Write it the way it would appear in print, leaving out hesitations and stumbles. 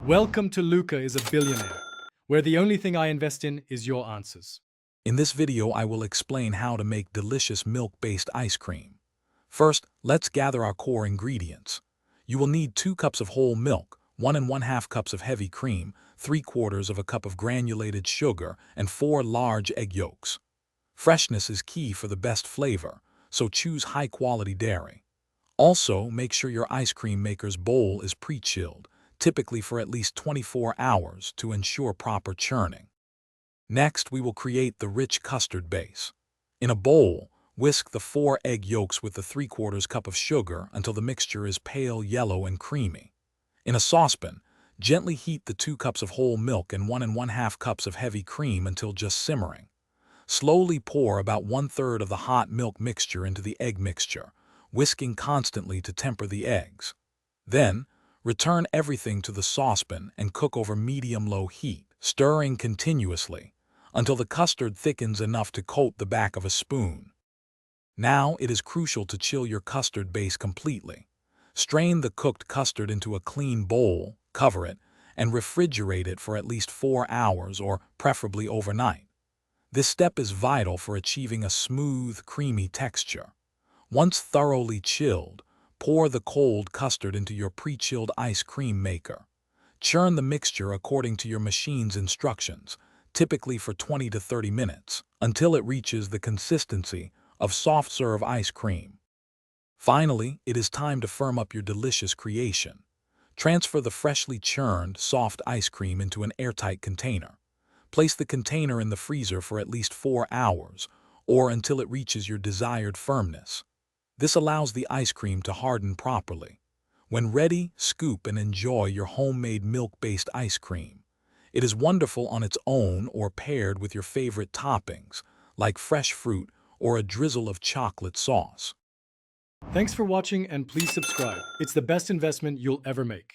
Welcome to Luca is a Billionaire, where the only thing I invest in is your answers. In this video, I will explain how to make delicious milk-based ice cream. First, let's gather our core ingredients. You will need 2 cups of whole milk, 1 1/2 cups of heavy cream, 3/4 of a cup of granulated sugar, and 4 large egg yolks. Freshness is key for the best flavor, so choose high-quality dairy. Also, make sure your ice cream maker's bowl is pre-chilled, typically for at least 24 hours to ensure proper churning. Next, we will create the rich custard base. In a bowl, whisk the 4 egg yolks with the 3/4 cup of sugar until the mixture is pale yellow and creamy. In a saucepan, gently heat the 2 cups of whole milk and 1 1/2 cups of heavy cream until just simmering. Slowly pour about 1/3 of the hot milk mixture into the egg mixture, whisking constantly to temper the eggs. Then, return everything to the saucepan and cook over medium-low heat, stirring continuously until the custard thickens enough to coat the back of a spoon. Now it is crucial to chill your custard base completely. Strain the cooked custard into a clean bowl, cover it, and refrigerate it for at least 4 hours or preferably overnight. This step is vital for achieving a smooth, creamy texture. Once thoroughly chilled, pour the cold custard into your pre-chilled ice cream maker. Churn the mixture according to your machine's instructions, typically for 20 to 30 minutes, until it reaches the consistency of soft-serve ice cream. Finally, it is time to firm up your delicious creation. Transfer the freshly churned, soft ice cream into an airtight container. Place the container in the freezer for at least 4 hours, or until it reaches your desired firmness. This allows the ice cream to harden properly. When ready, scoop and enjoy your homemade milk-based ice cream. It is wonderful on its own or paired with your favorite toppings, like fresh fruit or a drizzle of chocolate sauce. Thanks for watching and please subscribe. It's the best investment you'll ever make.